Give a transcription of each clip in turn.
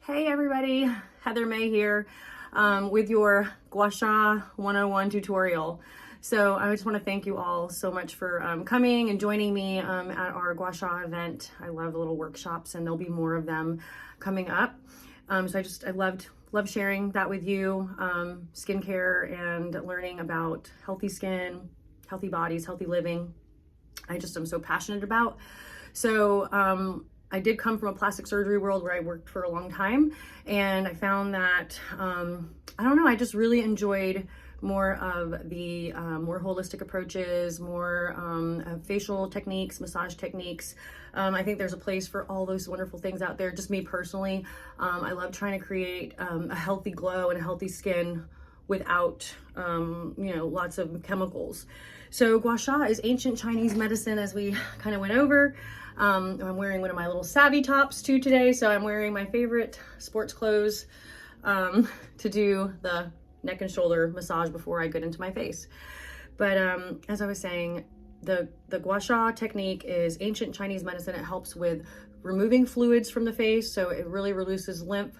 Hey everybody, Heather May here with your Guasha 101 tutorial. So I just want to thank you all so much for coming and joining me at our Guasha event. I love the little workshops and there'll be more of them coming up. So I loved sharing that with you, skincare and learning about healthy skin, healthy bodies, healthy living. I just am so passionate about. So I did come from a plastic surgery world where I worked for a long time, and I found that, I don't know, I just really enjoyed more of the more holistic approaches, more facial techniques, massage techniques. I think there's a place for all those wonderful things out there. Just me personally, I love trying to create a healthy glow and a healthy skin without, lots of chemicals. So Gua Sha is ancient Chinese medicine, as we kind of went over. I'm wearing one of my little savvy tops too today. So I'm wearing my favorite sports clothes to do the neck and shoulder massage before I get into my face. But as I was saying, the Gua Sha technique is ancient Chinese medicine. It helps with removing fluids from the face. So it really releases lymph.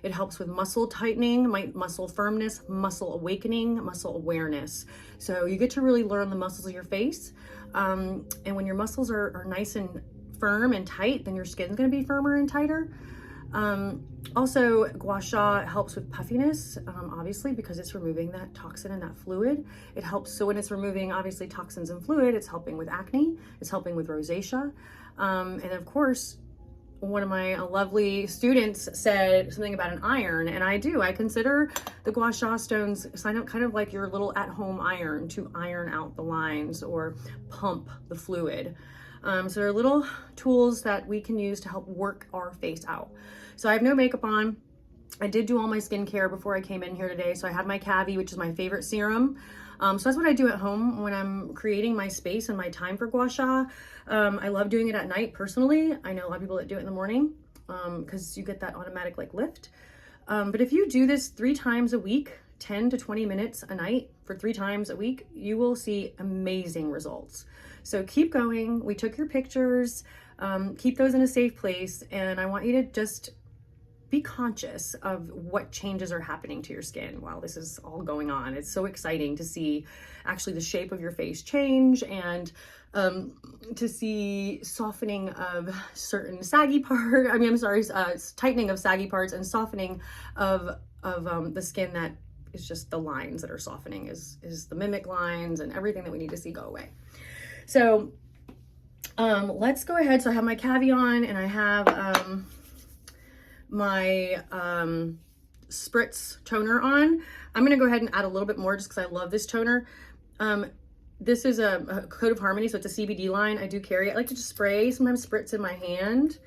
It helps with muscle tightening, muscle firmness, muscle awakening, muscle awareness. So you get to really learn the muscles of your face. And when your muscles are nice and firm and tight, then your skin's gonna be firmer and tighter. Also, Gua Sha helps with puffiness, obviously, because it's removing that toxin and that fluid. It helps, so when it's removing, obviously, toxins and fluid, it's helping with acne, it's helping with rosacea. And of course, one of my lovely students said something about an iron, and I consider the Gua Sha stones kind of like your little at-home iron to iron out the lines or pump the fluid. So they're little tools that we can use to help work our face out. So I have no makeup on. I did do all my skincare before I came in here today. So I had my Cavi, which is my favorite serum. So that's what I do at home when I'm creating my space and my time for Gua Sha. I love doing it at night personally. I know a lot of people that do it in the morning because you get that automatic lift. But if you do this 3 times a week, 10 to 20 minutes a night for 3 times a week, you will see amazing results. So keep going. We took your pictures, keep those in a safe place. And I want you to just be conscious of what changes are happening to your skin while this is all going on. It's so exciting to see actually the shape of your face change and to see softening of certain saggy parts. Tightening of saggy parts and softening of the skin that is just the lines that are softening is the mimic lines and everything that we need to see go away. So let's go ahead. So I have my Cavi on and I have my Spritz toner on. I'm gonna go ahead and add a little bit more just because I love this toner. This is a Code of Harmony, so it's a CBD line. I do carry it. I like to just spray, sometimes spritz in my hand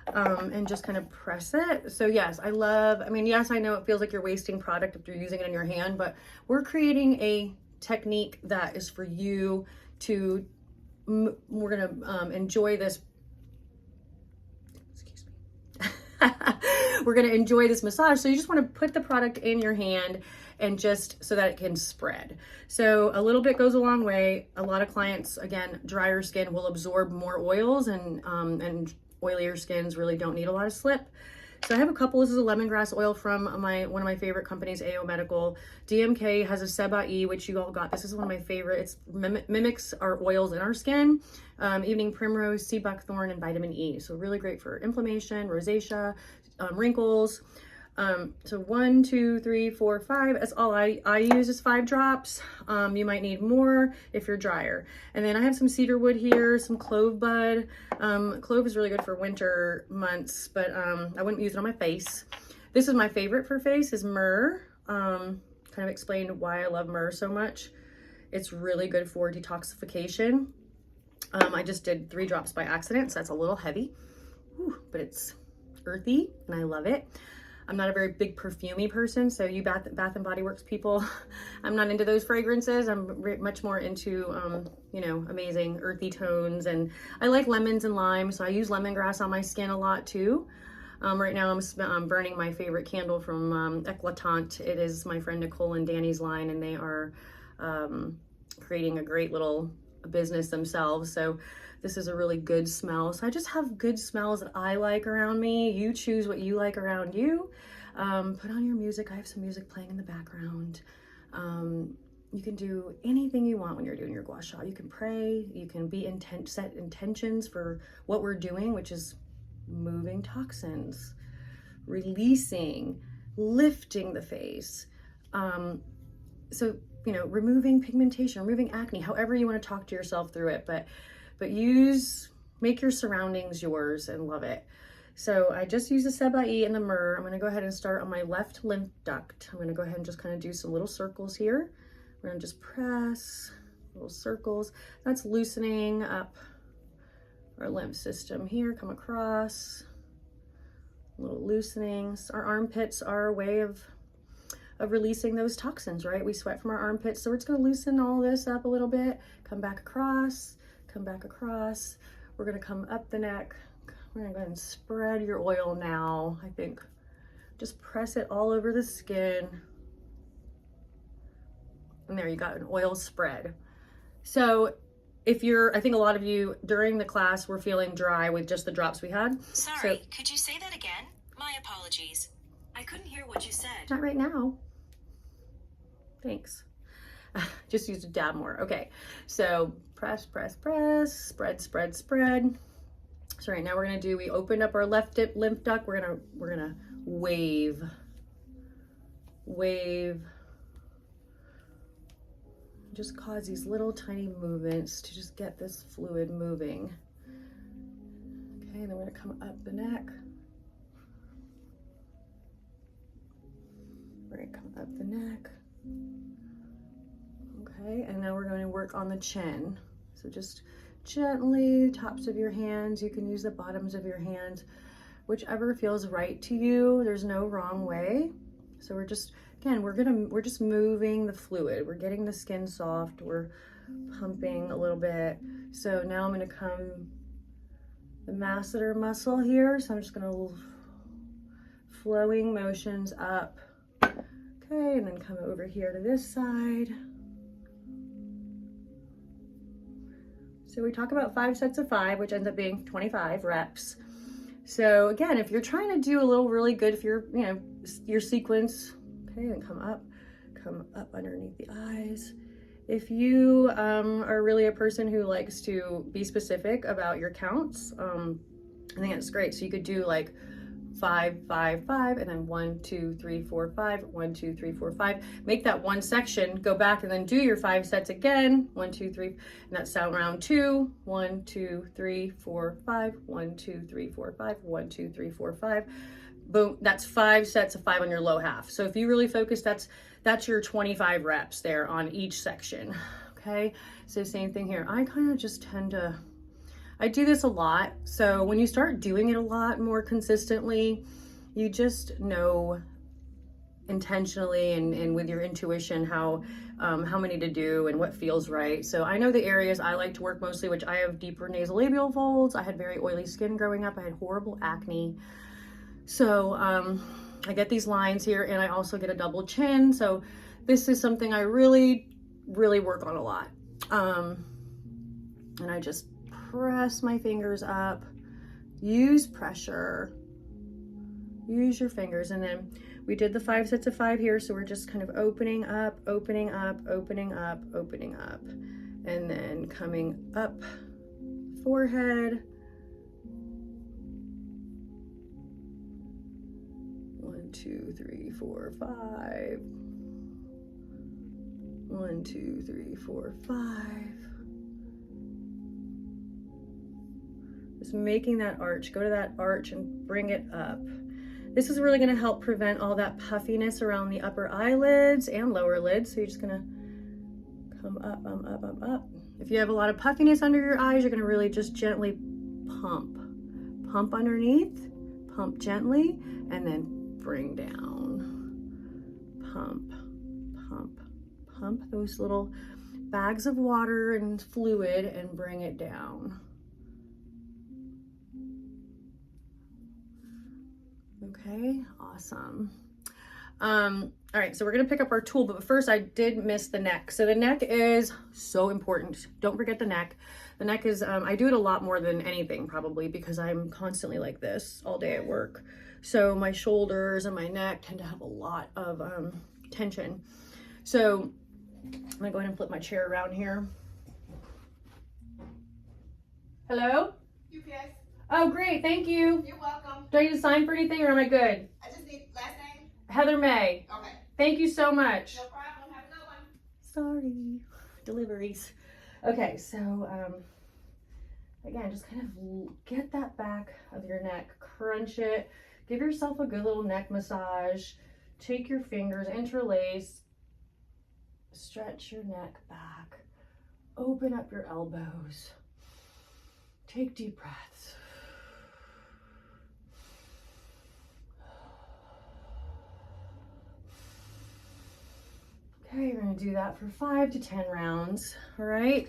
and just kind of press it. So yes, yes, I know it feels like you're wasting product if you're using it in your hand, but we're creating a technique that is for you to, we're gonna enjoy this. Excuse me. We're going to enjoy this massage. So you just want to put the product in your hand and just so that it can spread. So a little bit goes a long way. A lot of clients, again, drier skin will absorb more oils and oilier skins really don't need a lot of slip. So I have a couple. This is a lemongrass oil from one of my favorite companies, AO Medical. DMK has a Seba E, which you all got. This is one of my favorites. It mimics our oils in our skin. Evening primrose, sea buckthorn, and vitamin E. So really great for inflammation, rosacea, wrinkles. So 1, 2, 3, 4, 5. That's all I use is 5 drops. You might need more if you're drier. And then I have some cedar wood here, some clove bud. Clove is really good for winter months, but I wouldn't use it on my face. This is my favorite for face is myrrh. Kind of explained why I love myrrh so much. It's really good for detoxification. I just did 3 drops by accident, so that's a little heavy. Whew, but it's earthy and I love it. I'm not a very big perfumey person, so you Bath and Body Works people, I'm not into those fragrances. I'm much more into, amazing earthy tones, and I like lemons and lime, so I use lemongrass on my skin a lot too. Right now I'm burning my favorite candle from Eclatant. It is my friend Nicole and Danny's line, and they are creating a great little business themselves. So This is a really good smell. So I just have good smells that I like around me. You choose what you like around you. Put on your music. I have some music playing in the background. You can do anything you want when you're doing your gua sha. You can pray, you can set intentions for what we're doing, which is moving toxins, releasing, lifting the face. So, you know, removing pigmentation, removing acne, however you want to talk to yourself through it, but make your surroundings yours and love it. So I just use the Sebai and the myrrh. I'm going to go ahead and start on my left lymph duct. I'm going to go ahead and just kind of do some little circles here. We're going to just press little circles. That's loosening up our lymph system here. Come across, a little loosening. Our armpits are a way of releasing those toxins, right? We sweat from our armpits, so we're just going to loosen all this up a little bit. Come back across, come back across. We're going to come up the neck. We're going to go ahead and spread your oil now. I think just press it all over the skin. And there you got an oil spread. So I think a lot of you during the class were feeling dry with just the drops we had. Sorry, could you say that again? My apologies. I couldn't hear what you said. Not right now. Thanks. Just used a dab more. Okay, so press, press, press, spread, spread, spread. So right now we opened up our left lymph duct. We're gonna wave. Just cause these little tiny movements to just get this fluid moving. Okay, and then we're gonna come up the neck. We're gonna come up the neck. Okay, and now we're going to work on the chin. So just gently, tops of your hands. You can use the bottoms of your hands, whichever feels right to you. There's no wrong way. So we're just moving the fluid. We're getting the skin soft. We're pumping a little bit. So now I'm going to come the masseter muscle here. So I'm just going to flowing motions up. Okay, and then come over here to this side. So we talk about 5 sets of 5, which ends up being 25 reps. So again, if you're trying to do a little really good, if you're, your sequence, okay, and come up underneath the eyes. If you are really a person who likes to be specific about your counts, I think that's great. So you could do like 5, 5, 5, and then 1, 2, 3, 4, 5, 1, 2, 3, 4, 5. Make that one section, go back and then do your 5 sets again. 1, 2, 3, and that's sound round 2. 1, 2, 3, 4, 5, 1, 2, 3, 4, 5, 1, 2, 3, 4, 5. Boom, that's 5 sets of 5 on your low half. So if you really focus, that's your 25 reps there on each section. Okay, so same thing here. I kind of just I do this a lot. So when you start doing it a lot more consistently, you just know intentionally and with your intuition how many to do and what feels right. So I know the areas I like to work mostly, which I have deeper nasolabial folds. I had very oily skin growing up. I had horrible acne. So I get these lines here, and I also get a double chin. So this is something I really, really work on a lot. And I just press my fingers up, use pressure, use your fingers. And then we did the 5 sets of 5 here. So we're just kind of opening up, opening up, opening up, opening up, and then coming up forehead. 1, 2, 3, 4, 5. 1, 2, 3, 4, 5. Just making that arch. Go to that arch and bring it up. This is really going to help prevent all that puffiness around the upper eyelids and lower lids. So you're just going to come up, up, up, up. If you have a lot of puffiness under your eyes, you're going to really just gently pump. Pump underneath, pump gently, and then bring down. Pump, pump, pump those little bags of water and fluid and bring it down. Okay, awesome. All right, so we're gonna pick up our tool, but first I did miss the neck. So the neck is so important. Don't forget the neck. The neck is, I do it a lot more than anything probably because I'm constantly like this all day at work. So my shoulders and my neck tend to have a lot of tension. So I'm gonna go ahead and flip my chair around here. Hello? UPS. Oh, great, thank you. You're welcome. Do I need to sign for anything or am I good? I just need last name. Heather May. Okay. Thank you so much. No problem. Have a good one. Sorry, deliveries. Okay, so again, just kind of get that back of your neck, crunch it, give yourself a good little neck massage. Take your fingers, interlace, stretch your neck back, open up your elbows, take deep breaths. Okay, we're gonna do that for 5 to 10 rounds, all right?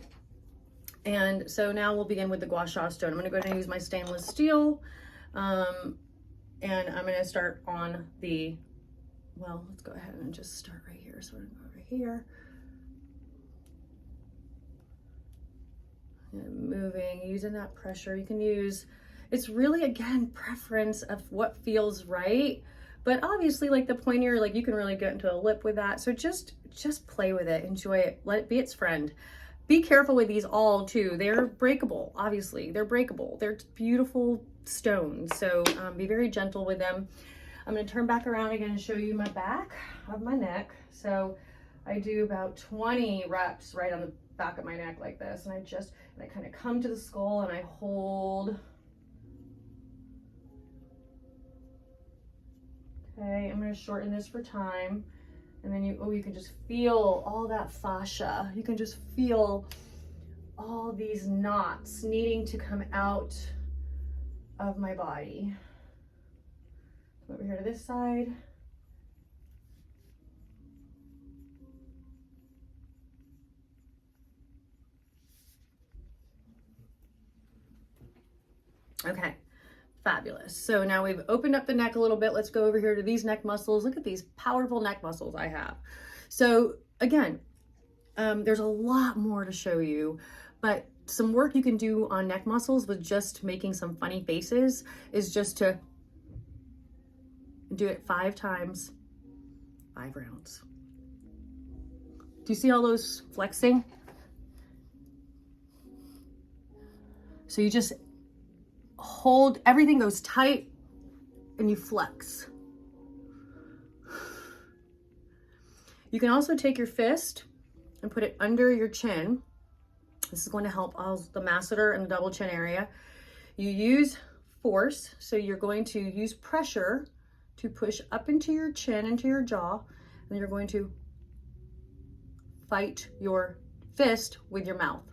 And so now we'll begin with the Guasha stone. I'm gonna go ahead and use my stainless steel, and I'm gonna start on the, well, let's go ahead and just start right here. So we're gonna go over here. And moving, using that pressure. You can use, it's really, again, preference of what feels right. But obviously, like the pointier, like you can really get into a lip with that. So just play with it, enjoy it, let it be its friend. Be careful with these all too. They're breakable, obviously. They're breakable. They're beautiful stones. So be very gentle with them. I'm gonna turn back around again and show you my back of my neck. So I do about 20 reps right on the back of my neck like this. And I kind of come to the skull and I hold. Okay, I'm gonna shorten this for time. And then you can just feel all that fascia. You can just feel all these knots needing to come out of my body. Come over here to this side. Okay. Fabulous. So now we've opened up the neck a little bit. Let's go over here to these neck muscles. Look at these powerful neck muscles I have. So again, there's a lot more to show you, but some work you can do on neck muscles with just making some funny faces is just to do it 5 times, 5 rounds. Do you see all those flexing? So you just hold, everything goes tight and you flex. You can also take your fist and put it under your chin. This is going to help all the masseter and the double chin area. You use force, so you're going to use pressure to push up into your chin, into your jaw, and you're going to fight your fist with your mouth.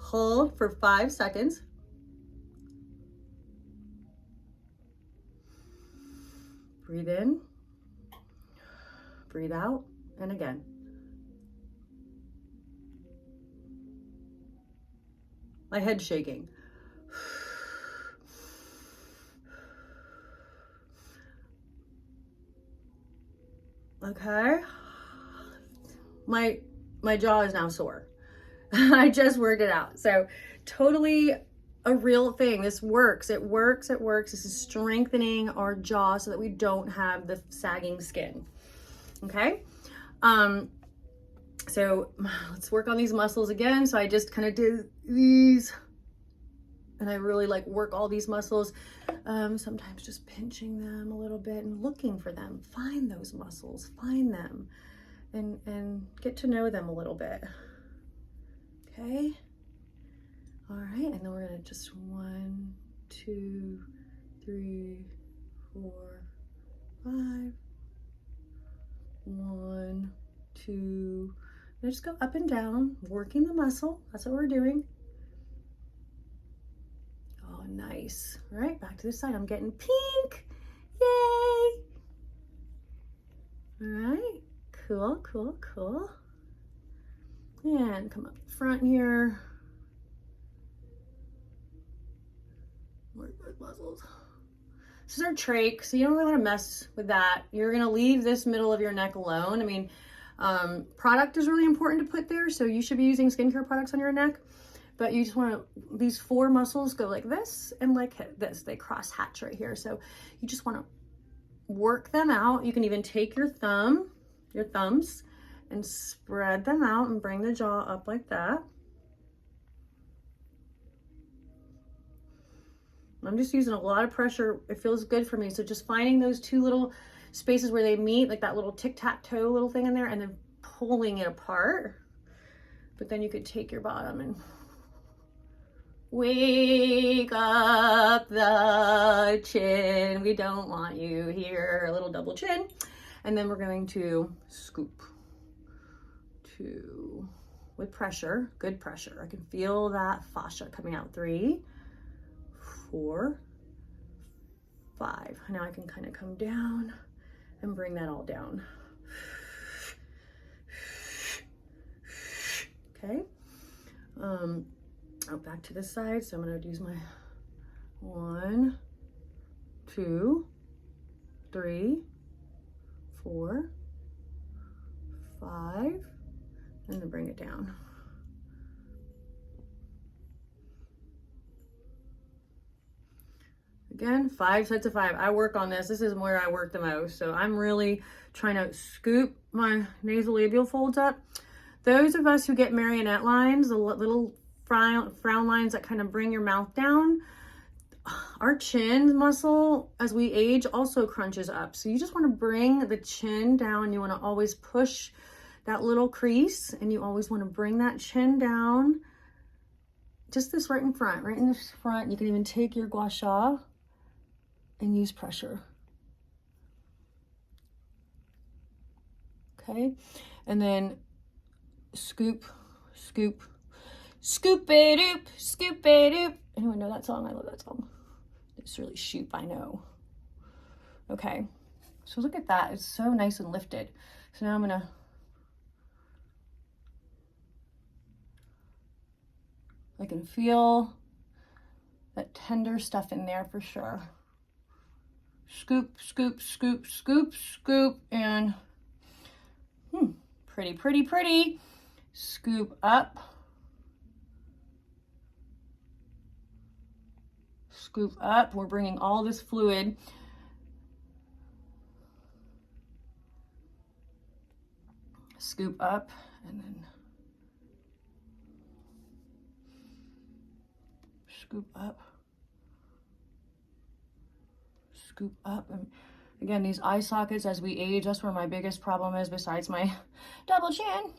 Hold for 5 seconds. Breathe in, breathe out, and again. My head's shaking. Okay. My jaw is now sore. I just worked it out. So totally a real thing. This works. It works. It works. This is strengthening our jaw so that we don't have the sagging skin. Okay. So let's work on these muscles again. So I just kind of do these and I really like work all these muscles. Sometimes just pinching them a little bit and looking for them. Find those muscles, find them and get to know them a little bit. Okay. All right, and then we're gonna just 1, 2, 3, 4, 5. 1, 2. And just go up and down, working the muscle. That's what we're doing. Oh, nice. All right, back to this side. I'm getting pink. Yay! All right, cool, cool, cool. And come up front here. Work those muscles. This is our trach, so you don't really want to mess with that. You're going to leave this middle of your neck alone. I mean, product is really important to put there, so you should be using skincare products on your neck. But you just want to, these 4 muscles go like this and like this. They cross hatch right here. So you just want to work them out. You can even take your thumbs, and spread them out and bring the jaw up like that. I'm just using a lot of pressure. It feels good for me. So just finding those 2 little spaces where they meet, like that little tic-tac-toe little thing in there, and then pulling it apart. But then you could take your bottom and wake up the chin. We don't want you here. A little double chin. And then we're going to scoop with pressure, good pressure. I can feel that fascia coming out. 3, 4, 5. Now I can kind of come down and bring that all down. Okay. Back to this side. So I'm going to use my 1, 2, 3, 4, 5, and then bring it down. Again, 5 sets of 5. I work on this. This is where I work the most. So I'm really trying to scoop my nasolabial folds up. Those of us who get marionette lines, the little frown lines that kind of bring your mouth down, our chin muscle as we age also crunches up. So you just want to bring the chin down. You want to always push that little crease, and you always want to bring that chin down. Just this right in front, right in the front. You can even take your gua sha and use pressure. Okay, and then scoop, scoop, scoop it oop, scoop it oop. Anyone know that song? I love that song. It's really shoop, I know. Okay, so look at that. It's so nice and lifted. So now I'm gonna I can feel that tender stuff in there for sure. Scoop, scoop, scoop, scoop, scoop, and pretty, pretty, pretty. Scoop up. Scoop up. We're bringing all this fluid. Scoop up, and then scoop up, scoop up. And again, these eye sockets as we age, that's where my biggest problem is, besides my double chin,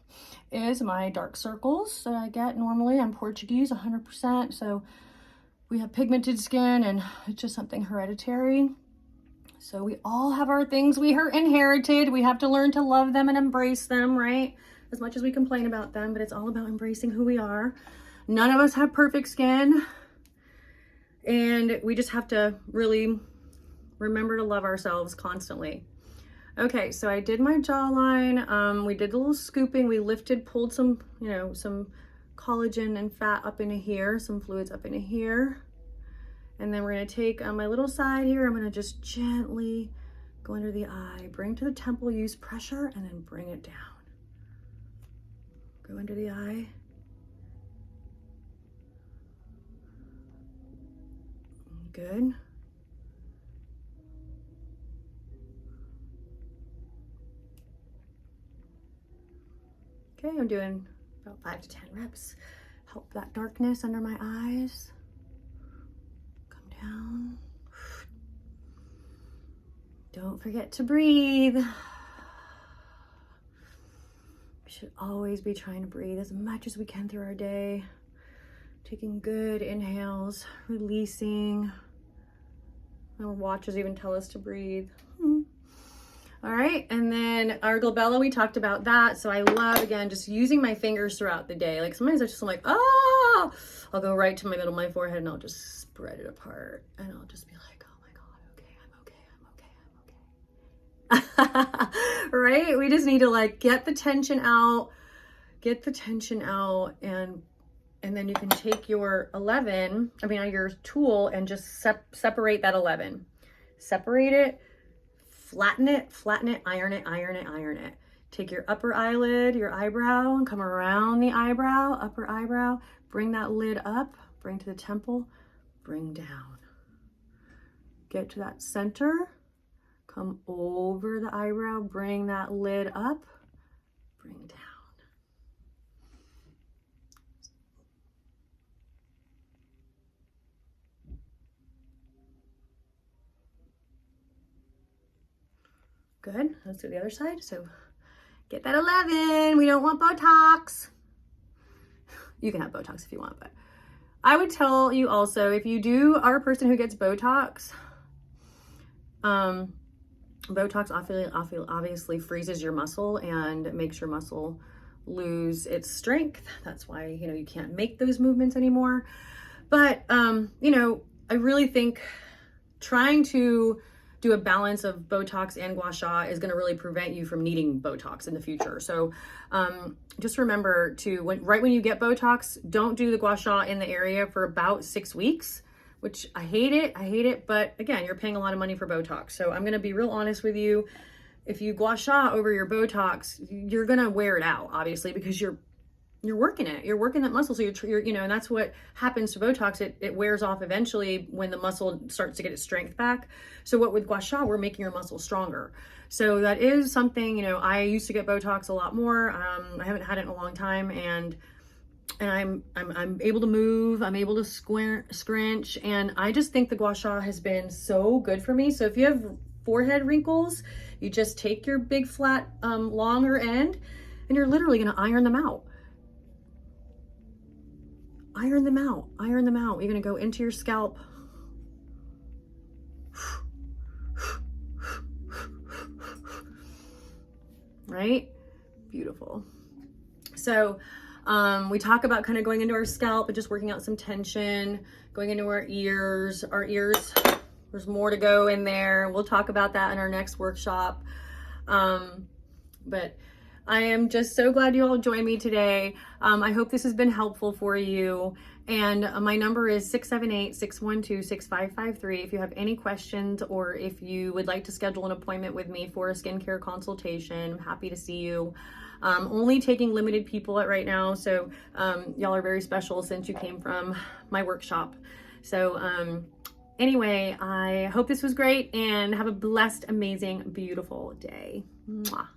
is my dark circles that I get normally. I'm Portuguese 100%, so we have pigmented skin, and it's just something hereditary. So we all have our things we are inherited. We have to learn to love them and embrace them, right? As much as we complain about them, but it's all about embracing who we are. None of us have perfect skin. And we just have to really remember to love ourselves constantly. Okay, so I did my jawline. We did a little scooping. We lifted, pulled some, some collagen and fat up into here, some fluids up into here. And then we're gonna take on my little side here, I'm gonna just gently go under the eye, bring to the temple, use pressure, and then bring it down. Go under the eye. Good. Okay, I'm doing about 5 to 10 reps. Help that darkness under my eyes. Come down. Don't forget to breathe. We should always be trying to breathe as much as we can through our day. Taking good inhales, releasing. Our watches even tell us to breathe. All right, and then our glabella, we talked about that. So I love, again, just using my fingers throughout the day. Like sometimes I just, I'm like, oh, I'll go right to my middle of my forehead and I'll just spread it apart. And I'll just be like, oh my God, okay, I'm okay. Right? We just need to like get the tension out, and then you can take your your tool and just separate that 11. separate it, flatten it, iron it. Take your upper eyelid, your eyebrow, and come around the eyebrow, upper eyebrow. Bring that lid up, bring to the temple, bring down. Get to that center, come over the eyebrow, bring that lid up, bring down. Good, let's do the other side. So get that 11, we don't want Botox. You can have Botox if you want, but I would tell you also, if you are a person who gets Botox, Botox obviously freezes your muscle and makes your muscle lose its strength. That's why, you can't make those movements anymore. But, I really think trying to do a balance of Botox and Gua Sha is going to really prevent you from needing Botox in the future. So just remember to, right when you get Botox, don't do the Gua Sha in the area for about 6 weeks, which I hate it. But again, you're paying a lot of money for Botox. So I'm going to be real honest with you. If you Gua Sha over your Botox, you're going to wear it out, obviously, because you're working it. You're working that muscle. So you're and that's what happens to Botox. It wears off eventually when the muscle starts to get its strength back. So what with Gua Sha, we're making your muscle stronger. So that is something, I used to get Botox a lot more. I haven't had it in a long time, and I'm able to move. I'm able to scrunch. And I just think the Gua Sha has been so good for me. So if you have forehead wrinkles, you just take your big flat, longer end, and you're literally going to iron them out. Iron them out. You're going to go into your scalp. Right? Beautiful. So we talk about kind of going into our scalp and just working out some tension, going into our ears. There's more to go in there. We'll talk about that in our next workshop. But I am just so glad you all joined me today. I hope this has been helpful for you. And my number is 678-612-6553. If you have any questions, or if you would like to schedule an appointment with me for a skincare consultation, I'm happy to see you. Only taking limited people right now. So y'all are very special since you came from my workshop. So anyway, I hope this was great, and have a blessed, amazing, beautiful day. Mwah.